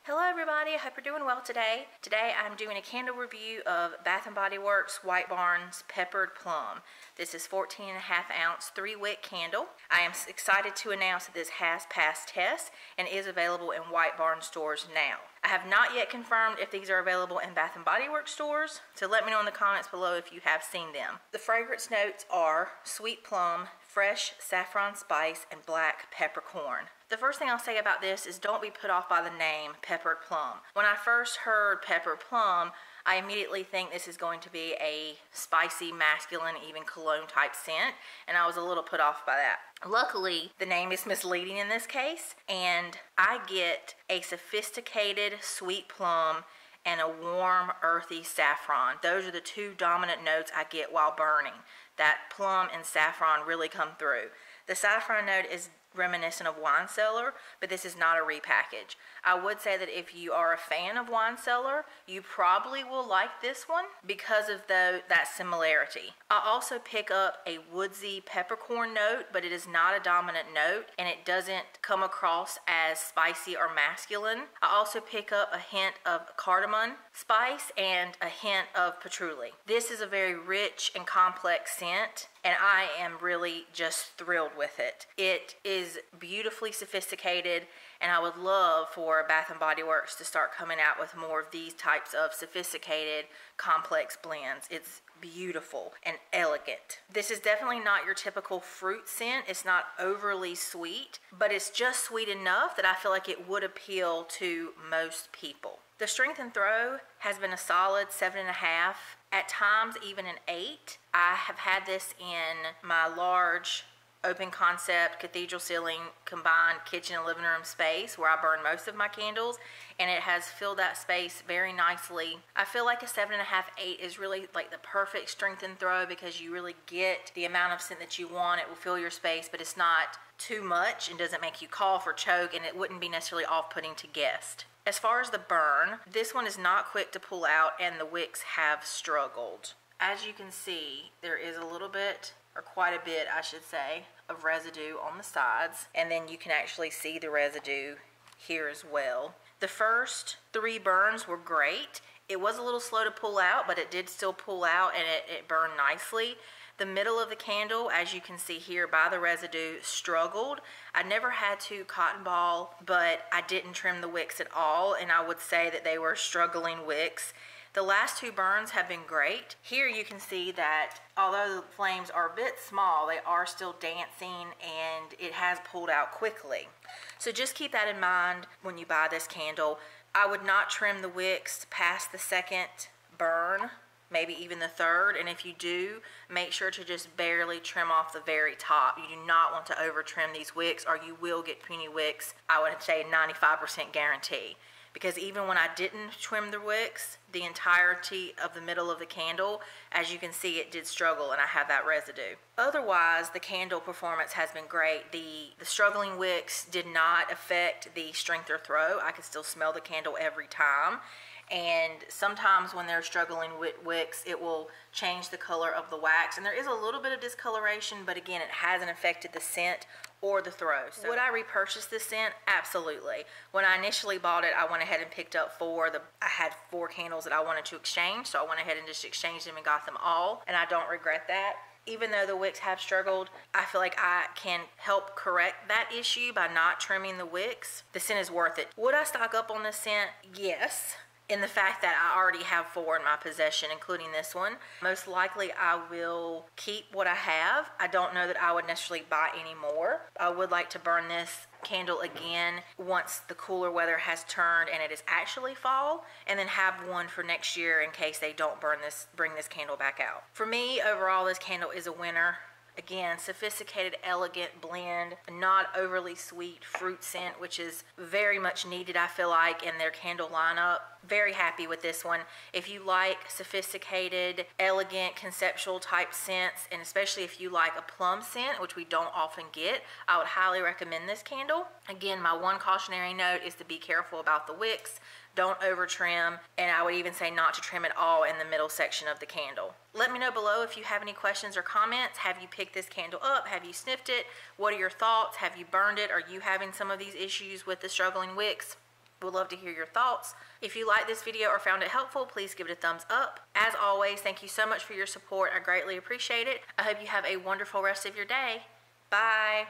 Hello everybody, I hope you're doing well today. Today I'm doing a candle review of Bath & Body Works White Barn's Peppered Plum. This is 14.5 ounce 3-wick candle. I am excited to announce that this has passed tests and is available in White Barn stores now. I have not yet confirmed if these are available in Bath & Body Works stores, so let me know in the comments below if you have seen them. The fragrance notes are sweet plum, fresh saffron spice, and black peppercorn. The first thing I'll say about this is don't be put off by the name Peppered Plum. When I first heard Peppered Plum, I immediately think this is going to be a spicy, masculine, even cologne type scent, and I was a little put off by that. Luckily, the name is misleading in this case, and I get a sophisticated sweet plum and a warm, earthy saffron. Those are the two dominant notes I get while burning. That plum and saffron really come through. The saffron note is reminiscent of Wine Cellar, but this is not a repackage. I would say that if you are a fan of Wine Cellar, you probably will like this one because of that similarity. I also pick up a woodsy peppercorn note, but it is not a dominant note and it doesn't come across as spicy or masculine. I also pick up a hint of cardamom spice and a hint of patchouli. This is a very rich and complex scent, and I am really just thrilled with it. It is beautifully sophisticated, and I would love for Bath & Body Works to start coming out with more of these types of sophisticated, complex blends. It's beautiful and elegant. This is definitely not your typical fruit scent. It's not overly sweet, but it's just sweet enough that I feel like it would appeal to most people. The strength and throw has been a solid 7.5, at times even an 8. I have had this in my large open concept cathedral ceiling combined kitchen and living room space where I burn most of my candles, and it has filled that space very nicely. I feel like a 7.5, 8 is really like the perfect strength and throw because you really get the amount of scent that you want. It will fill your space, but it's not too much and doesn't make you cough or choke, and it wouldn't be necessarily off-putting to guests. As far as the burn, this one is not quick to pull out and the wicks have struggled. As you can see, there is a little bit, or quite a bit I should say, of residue on the sides, and then you can actually see the residue here as well. The first 3 burns were great. It was a little slow to pull out, but it did still pull out and it burned nicely. The middle of the candle, as you can see here by the residue, struggled. I never had to cotton ball, but I didn't trim the wicks at all, and I would say that they were struggling wicks. The last 2 burns have been great. Here you can see that although the flames are a bit small, they are still dancing and it has pulled out quickly. So just keep that in mind when you buy this candle. I would not trim the wicks past the 2nd burn, maybe even the 3rd, and if you do, make sure to just barely trim off the very top. You do not want to over trim these wicks or you will get puny wicks. I would say 95% guarantee. Because even when I didn't trim the wicks, the entirety of the middle of the candle, as you can see, it did struggle and I have that residue. Otherwise, the candle performance has been great. The struggling wicks did not affect the strength or throw. I could still smell the candle every time. And sometimes when they're struggling with wicks, it will change the color of the wax. And there is a little bit of discoloration, but again, it hasn't affected the scent or the throw. So would I repurchase this scent? Absolutely. When I initially bought it, I went ahead and picked up 4. I had 4 candles that I wanted to exchange, so I went ahead and just exchanged them and got them all, and I don't regret that. Even though the wicks have struggled, I feel like I can help correct that issue by not trimming the wicks. The scent is worth it. Would I stock up on this scent? Yes. In the fact that I already have 4 in my possession, including this one. Most likely I will keep what I have. I don't know that I would necessarily buy any more. I would like to burn this candle again once the cooler weather has turned and it is actually fall, and then have one for next year in case they don't bring this candle back out. For me, overall, this candle is a winner. Again, sophisticated, elegant blend, not overly sweet fruit scent, which is very much needed, I feel like, in their candle lineup. Very happy with this one. If you like sophisticated, elegant, conceptual type scents, and especially if you like a plum scent, which we don't often get, I would highly recommend this candle. Again, my one cautionary note is to be careful about the wicks. Don't over trim, and I would even say not to trim at all in the middle section of the candle. Let me know below if you have any questions or comments. Have you picked this candle up? Have you sniffed it? What are your thoughts? Have you burned it? Are you having some of these issues with the struggling wicks? We'd love to hear your thoughts. If you liked this video or found it helpful, please give it a thumbs up. As always, thank you so much for your support. I greatly appreciate it. I hope you have a wonderful rest of your day. Bye.